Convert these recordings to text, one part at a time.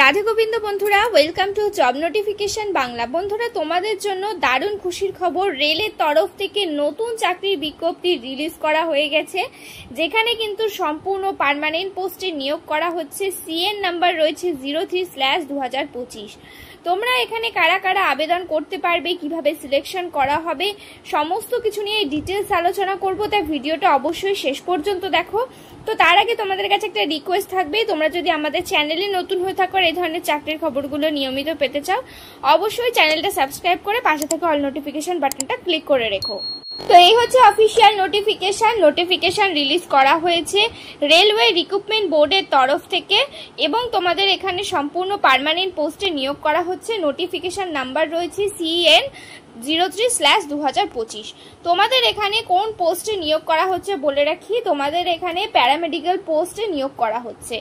রাধে গোবিন্দ বন্ধুরা, welcome to job notification Bangla. বন্ধুরা, তোমাদের জন্য দারুণ খুশির খবর, রেলের তরফ থেকে নতুন চাকরির বিজ্ঞপ্তি রিলিজ করা হয়ে গেছে, যেখানে কিন্তু সম্পূর্ণ পার্মানেন্ট পোস্টে নিয়োগ করা হচ্ছে। সিএন নাম্বার রয়েছে 03/2025। তোমরা এখানে কারা কারা আবেদন করতে পারবে, কিভাবে সিলেকশন করা হবে, সমস্ত কিছু নিয়ে ডিটেলস আলোচনা করব, তাই ভিডিওটা অবশ্যই শেষ পর্যন্ত দেখো। তো তার আগে তোমাদের কাছে একটা রিকোয়েস্ট থাকবে, তোমরা যদি আমাদের চ্যানেলে নতুন হয়ে থাকো, এই ধরনের চাকরির খবরগুলো নিয়মিত পেতে চাও, অবশ্যই চ্যানেলটা সাবস্ক্রাইব করে পাশে থাকা অল নোটিফিকেশন বাটনটা ক্লিক করে রেখো। তো এই হচ্ছে অফিসিয়াল নোটিফিকেশন রিলিজ করা হয়েছে রেলওয়ে রিক্রুটমেন্ট বোর্ডের তরফ থেকে, এবং তোমাদের এখানে সম্পূর্ণ পার্মানেন্ট পোস্টে নিয়োগ করা হচ্ছে। নোটিফিকেশন নাম্বার রয়েছে CN 03/2025। তোমাদের এখানে কোন পোস্টে নিয়োগ করা হচ্ছে বলে রাখি, তোমাদের এখানে প্যারামেডিক্যাল পোস্টে নিয়োগ করা হচ্ছে,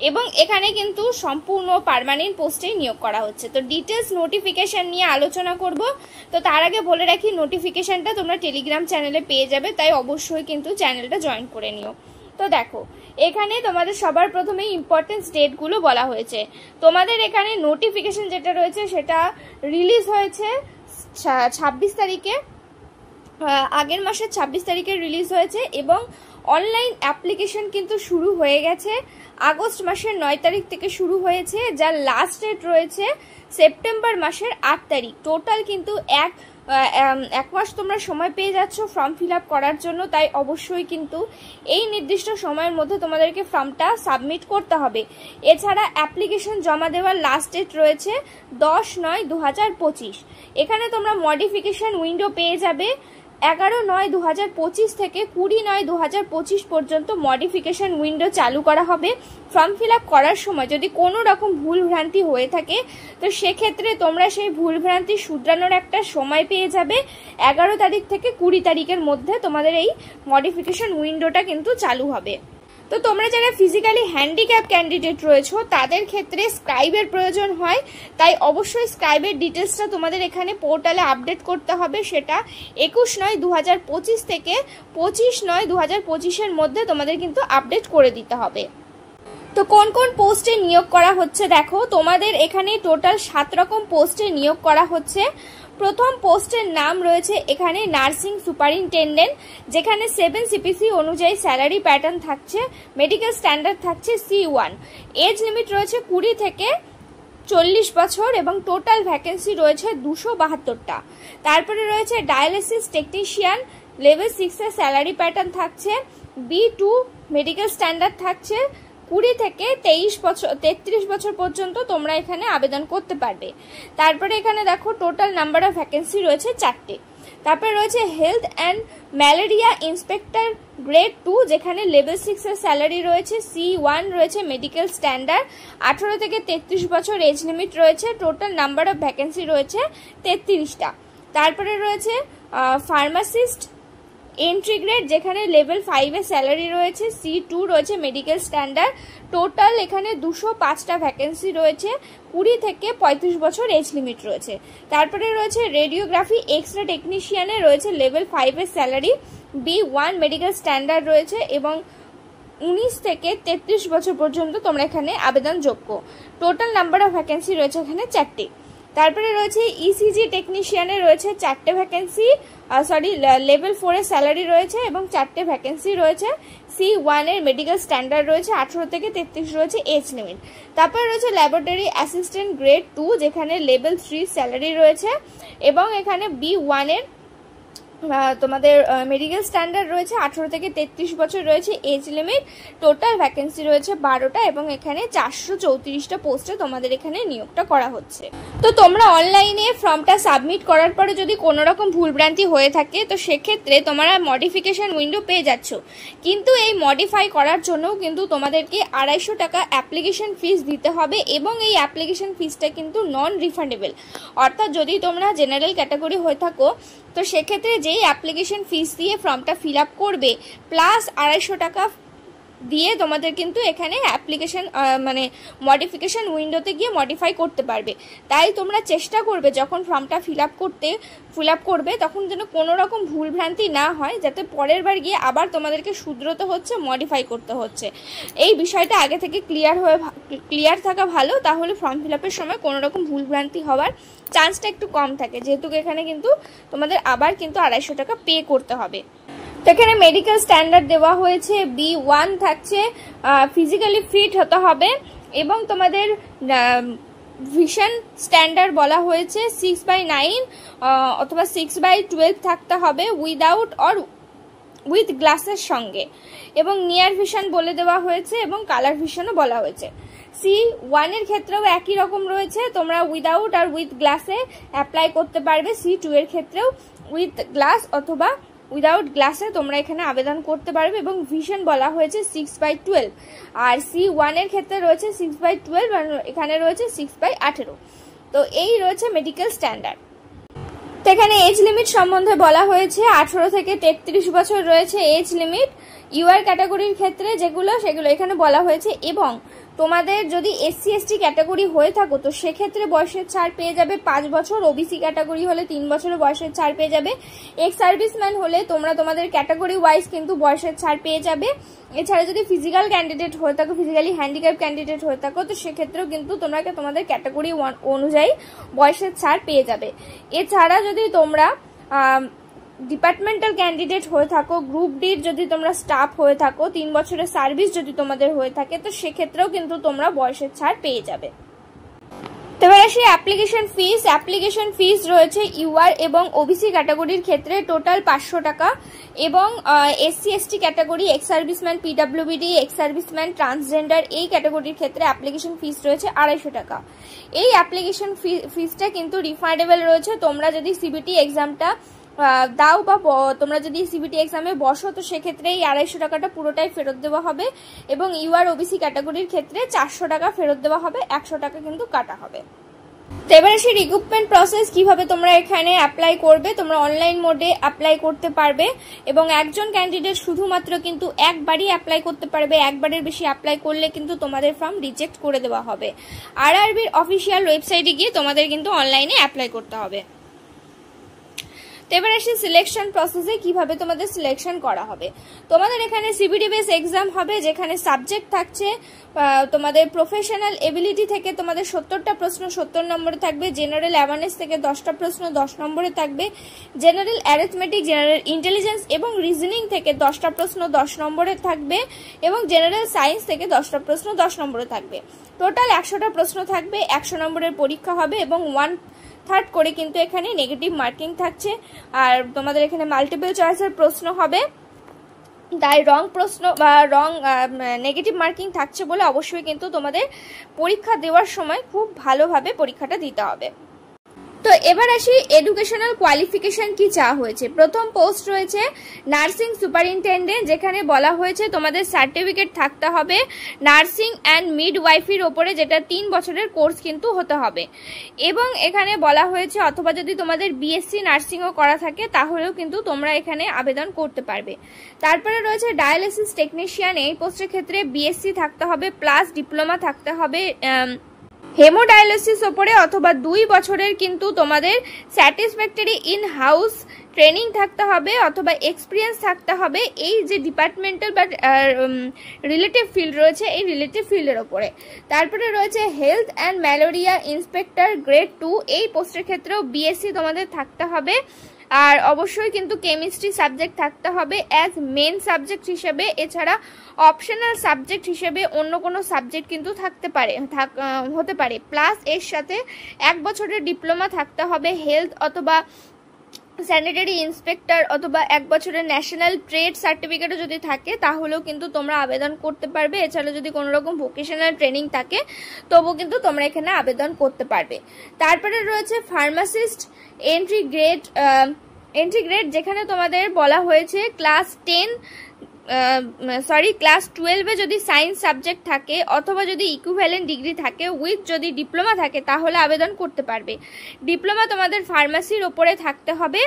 এবং এখানে কিন্তু সম্পূর্ণ পার্মানেন্ট পোস্টেই নিয়োগ করা হচ্ছে। তো ডিটেলস নোটিফিকেশন নিয়ে আলোচনা করব। তো তার আগে বলে রাখি, নোটিফিকেশনটা তোমরা টেলিগ্রাম চ্যানেলে পেয়ে যাবে, তাই অবশ্যই কিন্তু চ্যানেলটা জয়েন করে নিও। তো দেখো, এখানে তোমাদের সবার প্রথমে ইম্পর্টেন্স ডেটগুলো বলা হয়েছে। তোমাদের এখানে নোটিফিকেশন যেটা রয়েছে সেটা রিলিজ হয়েছে 26 তারিখে, আগের মাসের 26 তারিখে রিলিজ হয়েছে, এবং অনলাইন অ্যাপ্লিকেশন কিন্তু শুরু হয়ে গেছে আগস্ট মাসের 9 তারিখ থেকে শুরু হয়েছে, যার লাস্ট ডেট রয়েছে সেপ্টেম্বর মাসের 8 তারিখ। টোটাল কিন্তু এক মাস তোমরা সময় পেয়ে যাচ্ছ ফর্ম ফিল আপ করার জন্য, তাই অবশ্যই কিন্তু এই নির্দিষ্ট সময়ের মধ্যে তোমাদেরকে ফর্মটা সাবমিট করতে হবে। এছাড়া অ্যাপ্লিকেশন জমা দেওয়ার লাস্ট ডেট রয়েছে 10/9/2025। এখানে তোমরা মডিফিকেশন উইন্ডো পেয়ে যাবে 11/9/2025 থেকে 20/9/2025 পর্যন্ত মডিফিকেশন উইন্ডো চালু করা হবে। ফর্ম ফিল আপ করার সময় যদি কোনো রকম ভুল ভ্রান্তি হয়ে থাকে, তো সেক্ষেত্রে তোমরা সেই ভুল ভ্রান্তি শুধরানোর একটা সময় পেয়ে যাবে। 11 তারিখ থেকে 20 তারিখের মধ্যে তোমাদের এই মডিফিকেশন উইন্ডোটা কিন্তু চালু হবে। তো তোমরা যারা ফিজিক্যালি হ্যান্ডিক্যাপ ক্যান্ডিডেট রয়েছো, তাদের ক্ষেত্রে স্ক্রাইবের প্রয়োজন হয়, তাই অবশ্যই স্ক্রাইবের ডিটেলসটা তোমাদের এখানে পোর্টালে আপডেট করতে হবে। সেটা 21/9/2025 থেকে 25/9/2025-এর মধ্যে তোমাদের কিন্তু আপডেট করে দিতে হবে। তো কোন কোন পোস্টে নিয়োগ করা হচ্ছে দেখো, তোমাদের এখানে টোটাল 7 রকম পোস্টে নিয়োগ করা হচ্ছে। প্রথম পোস্টের নাম রয়েছে এখানে নার্সিং সুপারিনটেন্ডেন্ট, যেখানে 7 CPC অনুযায়ী স্যালারি প্যাটার্ন থাকছে, মেডিকেল স্ট্যান্ডার্ড থাকছে C1, এজ লিমিট রয়েছে 20 থেকে 40 বছর, এবং টোটাল ভ্যাকেন্সি রয়েছে 272টা। তারপরে রয়েছে ডায়ালিসিস টেকনিশিয়ান, লেভেল 6 এর স্যালারি প্যাটার্ন থাকছে, B2 মেডিকেল স্ট্যান্ডার্ড থাকছে, 20 থেকে 33 বছর পর্যন্ত তোমরা এখানে আবেদন করতে পারবে। তারপরে এখানে দেখো টোটাল নাম্বার অফ ভ্যাকেন্সি রয়েছে 4টে। তারপরে রয়েছে health and malaria inspector grade 2, যেখানে লেভেল 6 এর স্যালারি রয়েছে, C1 রয়েছে মেডিকেল স্ট্যান্ডার্ড, 18 থেকে 33 বছর এজ লিমিট রয়েছে, টোটাল নাম্বার অফ ভ্যাকেন্সি রয়েছে 33টা। তারপরে রয়েছে ফার্মাসিস্ট এন্ট্রি গ্রেড, যেখানে লেভেল 5 এর স্যালারি রয়েছে, C2 রয়েছে মেডিকেল স্ট্যান্ডার্ড, টোটাল এখানে 205টা ভ্যাকেন্সি রয়েছে, 20 থেকে 35 বছর এজ লিমিট রয়েছে। তারপরে রয়েছে রেডিওগ্রাফি এক্সরে টেকনিশিয়ানে রয়েছে লেভেল 5 এর স্যালারি, B1 মেডিকেল স্ট্যান্ডার্ড রয়েছে, এবং 19 থেকে 33 বছর পর্যন্ত তোমরা এখানে আবেদনযোগ্য। টোটাল নাম্বার অফ ভ্যাকেন্সি রয়েছে এখানে 4টে। তারপরে রয়েছে ECG টেকনিশিয়ানে রয়েছে 4টে ভ্যাকেন্সি, লেভেল 4 এর স্যালারি রয়েছে, এবং 4টে ভ্যাকেন্সি রয়েছে, C1 এর মেডিকেল স্ট্যান্ডার্ড রয়েছে, 18 থেকে 33 রয়েছে এজ লিমিট। তারপরে রয়েছে ল্যাবরেটরি অ্যাসিস্ট্যান্ট গ্রেড 2, যেখানে লেভেল 3 স্যালারি রয়েছে, এবং এখানে B1 এর তোমাদের মেডিকেল স্ট্যান্ডার্ড রয়েছে, 18 থেকে 33 বছর রয়েছে এজ লিমিট, টোটাল ভ্যাকেন্সি রয়েছে 12টা, এবং এখানে 434টা পোস্টে তোমাদের এখানে নিয়োগটা করা হচ্ছে। তো তোমরা অনলাইনে ফর্মটা সাবমিট করার পরে যদি কোনো রকম ভুলভ্রান্তি হয়ে থাকে, তো সেক্ষেত্রে তোমরা মডিফিকেশন উইন্ডো পেয়ে যাচ্ছ, কিন্তু এই মডিফাই করার জন্যও কিন্তু তোমাদেরকে 250 টাকা অ্যাপ্লিকেশন ফিস দিতে হবে, এবং এই অ্যাপ্লিকেশন ফিসটা কিন্তু নন রিফান্ডেবল। অর্থাৎ যদি তোমরা জেনারেল ক্যাটাগরি হয়ে থাকো, তো সেক্ষেত্রে যেই অ্যাপ্লিকেশন ফিস দিয়ে ফর্মটা ফিল আপ করবে প্লাস 250 টাকা দিয়ে তোমাদের কিন্তু এখানে অ্যাপ্লিকেশন মানে মডিফিকেশন উইন্ডোতে গিয়ে মডিফাই করতে পারবে। তাই তোমরা চেষ্টা করবে যখন ফর্মটা ফিল আপ করবে তখন যেন কোনো রকম ভুলভ্রান্তি না হয়, যাতে পরের বার গিয়ে আবার তোমাদেরকে শুধরোতে হচ্ছে, মডিফাই করতে হচ্ছে। এই বিষয়টা আগে থেকে ক্লিয়ার থাকা ভালো, তাহলে ফর্ম ফিল আপের সময় কোনো রকম ভুলভ্রান্তি হওয়ার চান্সটা একটু কম থাকে, যেহেতু এখানে কিন্তু তোমাদের আবার কিন্তু 250 টাকা পে করতে হবে। তো এখানে মেডিকেল স্ট্যান্ডার্ড দেওয়া হয়েছে, B1 থাকছে, ফিজিক্যালি ফিট হতে হবে, এবং তোমাদের ভিশন স্ট্যান্ডার্ড বলা হয়েছে 6/9 অথবা 6/12 থাকতে হবে উইদাউট অর উইথ গ্লাসের সঙ্গে, এবং নিয়ার ভিশন বলে দেওয়া হয়েছে, এবং কালার ভিশনও বলা হয়েছে। C1 এর ক্ষেত্রেও একই রকম রয়েছে, তোমরা উইদাউট আর উইথ গ্লাসে অ্যাপ্লাই করতে পারবে। C2 এর ক্ষেত্রেও উইথ গ্লাস অথবা উইদাউট গ্লাসে তোমরা এখানে আবেদন করতে পারবে, এবং ভিশন বলা হয়েছে 6/12, আর C1 এর ক্ষেত্রে রয়েছে 6/12 আর এখানে রয়েছে 6/18। তো এই রয়েছে মেডিকেল স্ট্যান্ডার্ড। তো এখানে এজ লিমিট সম্বন্ধে বলা হয়েছে 18 থেকে 33 বছর রয়েছে এজ লিমিট। ইউআর ক্যাটাগরির ক্ষেত্রে সেগুলো এখানে বলা হয়েছে, এবং তোমাদের যদি SC ST ক্যাটাগরি হয়ে থাকো তো সেক্ষেত্রে বয়সের ছাড় পেয়ে যাবে 5 বছর, ওবিসি ক্যাটাগরি হলে 3 বছরের বয়সের ছাড় পেয়ে যাবে, এক্স সার্ভিসম্যান হলে তোমরা তোমাদের ক্যাটাগরি ওয়াইজ কিন্তু বয়সের ছাড় পেয়ে যাবে। এছাড়া যদি ফিজিক্যাল ক্যান্ডিডেট হয়ে থাকো, ফিজিক্যালি হ্যান্ডিক্যাপ ক্যান্ডিডেট হয়ে থাকো, তো সেক্ষেত্রেও কিন্তু তোমরা তোমাদের ক্যাটাগরি অনুযায়ী বয়সের ছাড় পেয়ে যাবে। এছাড়া যদি তোমরা ডিপার্টমেন্টাল ক্যান্ডিডেট হয়ে থাকো, গ্রুপ ডির যদি তোমরা স্টাফ হয়ে থাকো, 3 বছরের সার্ভিস যদি তোমাদের হয়ে থাকে, তো সেক্ষেত্রেও কিন্তু তোমরা বয়সের ছাড় পেয়ে যাবে। এবার আসি অ্যাপ্লিকেশন ফিস রয়েছে ইউআর এবং ওবিসি ক্যাটাগরির ক্ষেত্রে টোটাল 500 টাকা, এবং SC ST category, ex serviceman, PWBD, ex serviceman, transgender এই ক্যাটাগরির ক্ষেত্রে অ্যাপ্লিকেশন ফিস রয়েছে 250 টাকা। এই অ্যাপ্লিকেশন ফিসটা কিন্তু রিফান্ডেবল রয়েছে। তোমরা যদি সিবিটি এক্সামটা দাও বা তোমরা যদি সিবিটি এক্সামে বসো, তো সেক্ষেত্রে এই 250 টাকাটা পুরোটাই ফেরত দেওয়া হবে, এবং ইউআর ওবিসি ক্যাটাগরির ক্ষেত্রে 400 টাকা ফেরত দেওয়া হবে, 100 টাকা কিন্তু কাটা হবে। তো এবার আসি রিক্রুটমেন্ট প্রসেস, কিভাবে তোমরা এখানে অ্যাপ্লাই করবে। তোমরা অনলাইন মোডে অ্যাপ্লাই করতে পারবে, এবং একজন ক্যান্ডিডেট শুধুমাত্র কিন্তু একবারই অ্যাপ্লাই করতে পারবে। একবারের বেশি অ্যাপ্লাই করলে কিন্তু তোমাদের ফর্ম রিজেক্ট করে দেওয়া হবে। RRBর অফিসিয়াল ওয়েবসাইটে গিয়ে তোমাদের কিন্তু অনলাইনে অ্যাপ্লাই করতে হবে। এবার আসি সিলেকশন প্রসেসে, কিভাবে তোমাদের সিলেকশন করা হবে। তোমাদের এখানে সিবিটি বেস এক্সাম হবে, যেখানে সাবজেক্ট থাকছে তোমাদের প্রফেশনাল এবিলিটি থেকে তোমাদের 70টা প্রশ্ন 70 নম্বরে থাকবে, জেনারেল অ্যাওয়ারনেস থেকে 10টা প্রশ্ন 10 নম্বরে থাকবে, জেনারেল অ্যারিথমেটিক, জেনারেল ইন্টেলিজেন্স এবং রিজনিং থেকে 10টা প্রশ্ন 10 নম্বরে থাকবে, এবং জেনারেল সায়েন্স থেকে 10টা প্রশ্ন 10 নম্বরে থাকবে। টোটাল 100টা প্রশ্ন থাকবে, 100 নম্বরের পরীক্ষা হবে, এবং 1/3 করে কিন্তু এখানে নেগেটিভ মার্কিং থাকছে। আর তোমাদের এখানে মাল্টিপল চয়েসের প্রশ্ন হবে, তাই রং প্রশ্ন বা রং নেগেটিভ মার্কিং থাকছে বলে অবশ্যই কিন্তু তোমাদের পরীক্ষা দেওয়ার সময় খুব ভালোভাবে পরীক্ষাটা দিতে হবে। তো এবার আসি এডুকেশনাল কোয়ালিফিকেশন কি চাওয়া হয়েছে। প্রথম পোস্ট রয়েছে নার্সিং সুপারিনটেন্ডেন্ট, যেখানে বলা হয়েছে তোমাদের সার্টিফিকেট থাকতে হবে নার্সিং অ্যান্ড মিডওয়াইফির ওপরে, যেটা 3 বছরের কোর্স কিন্তু হতে হবে, এবং এখানে বলা হয়েছে অথবা যদি তোমাদের BSc নার্সিংও করা থাকে তাহলেও কিন্তু তোমরা এখানে আবেদন করতে পারবে। তারপরে রয়েছে ডায়ালিসিস টেকনিশিয়ান, এই পোস্টের ক্ষেত্রে BSc থাকতে হবে প্লাস ডিপ্লোমা থাকতে হবে হেমোডায়ালিসিস ওপরে, অথবা 2 বছরের কিন্তু তোমাদের স্যাটিসফ্যাক্টরি ইন হাউস ট্রেনিং থাকতে হবে, অথবা এক্সপিরিয়েন্স থাকতে হবে এই যে ডিপার্টমেন্টাল বা রিলেটিভ ফিল্ড রয়েছে এই রিলেটিভ ফিল্ডের ওপরে। তারপরে রয়েছে health and malaria inspector grade 2, এই পোস্টের ক্ষেত্রেও BSc তোমাদের থাকতে হবে, আর অবশ্যই কিন্তু কেমিস্ট্রি সাবজেক্ট থাকতে হবে অ্যাজ মেন সাবজেক্ট হিসেবে। এছাড়া অপশনাল সাবজেক্ট হিসেবে অন্য কোনো সাবজেক্ট কিন্তু হতে পারে, প্লাস এর সাথে 1 বছরের ডিপ্লোমা থাকতে হবে হেলথ অথবা স্যানিটারি ইন্সপেক্টর, অথবা 1 বছরের ন্যাশনাল ট্রেড সার্টিফিকেটও যদি থাকে তাহলেও কিন্তু তোমরা আবেদন করতে পারবে। এছাড়া যদি কোনো রকম ভোকেশনাল ট্রেনিং থাকে তবুও কিন্তু তোমরা এখানে আবেদন করতে পারবে। তারপরে রয়েছে ফার্মাসিস্ট এন্ট্রি গ্রেড, যেখানে তোমাদের বলা হয়েছে ক্লাস 12-এ যদি সায়েন্স সাবজেক্ট থাকে, অথবা যদি ইকুইভ্যালেন্ট ডিগ্রি থাকে উইথ যদি ডিপ্লোমা থাকে তাহলে আবেদন করতে পারবে। ডিপ্লোমা তোমাদের ফার্মাসির ওপরে থাকতে হবে,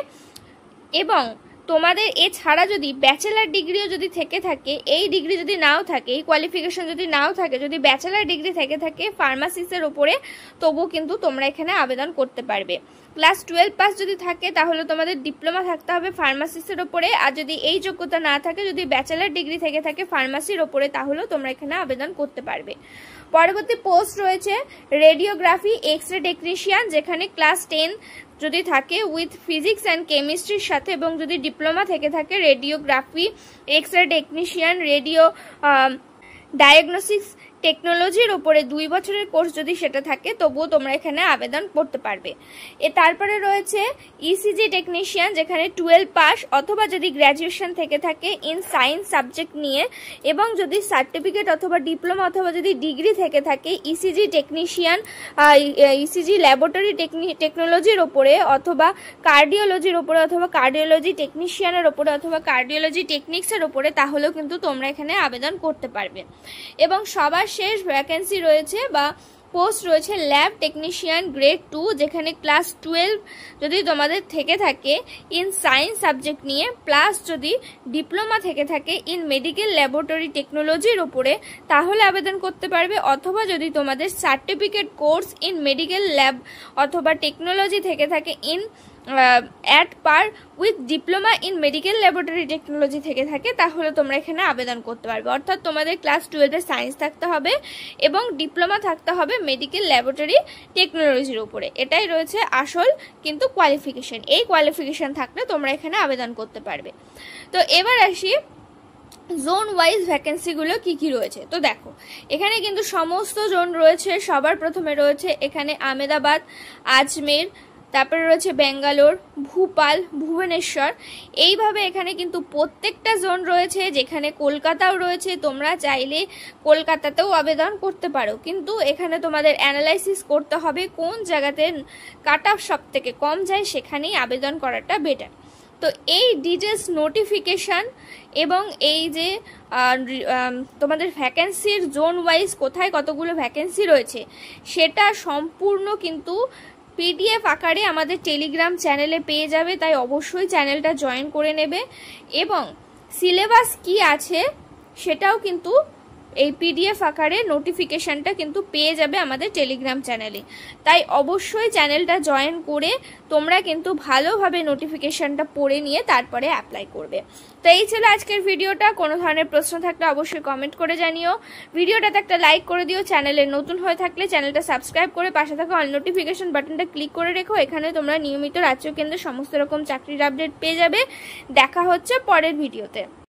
এবং তোমাদের এছাড়া যদি ব্যাচেলার ডিগ্রিও যদি থেকে থাকে, এই ডিগ্রি যদি নাও থাকে, এই কোয়ালিফিকেশন যদি নাও থাকে, যদি ব্যাচেলার ডিগ্রি থেকে থাকে ফার্মাসিস্টের ওপরে, তবুও কিন্তু তোমরা এখানে আবেদন করতে পারবে। ক্লাস 12 পাস যদি থাকে তাহলে তোমাদের ডিপ্লোমা থাকতে হবে ফার্মাসিস্টের ওপরে, আর যদি এই যোগ্যতা না থাকে, যদি ব্যাচেলার ডিগ্রি থেকে থাকে ফার্মাসির ওপরে, তাহলেও তোমরা এখানে আবেদন করতে পারবে। পরবর্তী পোস্ট রয়েছে রেডিওগ্রাফি এক্স রে টেকনিশিয়ান, যেখানে ক্লাস 10 যদি থাকে উইথ ফিজিক্স অ্যান্ড কেমিস্ট্রির সাথে, এবং যদি ডিপ্লোমা থেকে থাকে radiography x ray technician radio diagnostics টেকনোলজির ওপরে 2 বছরের কোর্স যদি সেটা থাকে, তবুও তোমরা এখানে আবেদন করতে পারবে। তারপরে রয়েছে ইসিজি টেকনিশিয়ান, যেখানে 12 পাস অথবা যদি গ্র্যাজুয়েশন থেকে থাকে ইন সায়েন্স সাবজেক্ট নিয়ে, এবং যদি সার্টিফিকেট অথবা ডিপ্লোমা অথবা যদি ডিগ্রি থেকে থাকে ইসিজি টেকনিশিয়ান, ইসিজি ল্যাবরেটরি টেকনোলজির ওপরে অথবা কার্ডিওলজির ওপরে অথবা কার্ডিওলজি টেকনিশিয়ানের ওপরে অথবা কার্ডিওলজি টেকনিক্সের ওপরে, তাহলেও কিন্তু তোমরা এখানে আবেদন করতে পারবে। এবং সবার শেষ ভ্যাকেন্সি রয়েছে বা পোস্ট রয়েছে ল্যাব টেকনিশিয়ান গ্রেড 2, যেখানে ক্লাস 12 যদি তোমাদের থেকে থাকে ইন সায়েন্স সাবজেক্ট নিয়ে, প্লাস যদি ডিপ্লোমা থেকে থাকে ইন মেডিকেল ল্যাবরেটরি টেকনোলজির ওপরে, তাহলে আবেদন করতে পারবে। অথবা যদি তোমাদের certificate course in medical lab অথবা টেকনোলজি থেকে থাকে in at per with diploma in medical laboratory technology থেকে থাকে, তাহলে তোমরা এখানে আবেদন করতে পারবে। অর্থাৎ তোমাদের ক্লাস 12 সায়েন্স থাকতে হবে এবং ডিপ্লোমা থাকতে হবে মেডিকেল ল্যাবরেটরি টেকনোলজির উপরে। এটাই রয়েছে আসল কিন্তু কোয়ালিফিকেশন। এই কোয়ালিফিকেশন থাকলে তোমরা এখানে আবেদন করতে পারবে। তো এবার আসি জোন ওয়াইজ ভ্যাকেন্সিগুলো কি কি রয়েছে। তো দেখো, এখানে কিন্তু সমস্ত জোন রয়েছে। সবার প্রথমে রয়েছে এখানে আহমেদাবাদ, আজমের, তারপরে রয়েছে ব্যাঙ্গালোর, ভোপাল, ভুবনেশ্বর। এইভাবে এখানে কিন্তু প্রত্যেকটা জোন রয়েছে, যেখানে কলকাতাও রয়েছে। তোমরা চাইলে কলকাতাতেও আবেদন করতে পারো, কিন্তু এখানে তোমাদের অ্যানালাইসিস করতে হবে কোন জায়গাতে কাট অফ সব থেকে কম যায়, সেখানেই আবেদন করাটা বেটার। তো এই ডিটেলস নোটিফিকেশান এবং এই যে তোমাদের ভ্যাকেন্সির জোন ওয়াইজ কোথায় কতগুলো ভ্যাকেন্সি রয়েছে, সেটা সম্পূর্ণ কিন্তু পিডিএফ আকারে আমাদের টেলিগ্রাম চ্যানেলে পেয়ে যাবে। তাই অবশ্যই চ্যানেলটা জয়েন করে নেবে, এবং সিলেবাস কি আছে সেটাও কিন্তু এই পিডিএফ আকারে নোটিফিকেশনটা কিন্তু পেয়ে যাবে আমাদের টেলিগ্রাম চ্যানেলে। তাই অবশ্যই চ্যানেলটা জয়েন করে তোমরা কিন্তু ভালোভাবে নোটিফিকেশনটা পড়ে নিয়ে তারপরে অ্যাপ্লাই করবে। তো এই ছিল আজকের ভিডিওটা। কোনো ধরনের প্রশ্ন থাকলে অবশ্যই কমেন্ট করে জানিও। ভিডিওটাতে একটা লাইক করে দিও। চ্যানেলে নতুন হয়ে থাকলে চ্যানেলটা সাবস্ক্রাইব করে পাশে থাকা অল নোটিফিকেশন বাটনটা ক্লিক করে রেখো। এখানে তোমরা নিয়মিত রাজ্য কেন্দ্রে সমস্ত রকম চাকরির আপডেট পেয়ে যাবে। দেখা হচ্ছে পরের ভিডিওতে।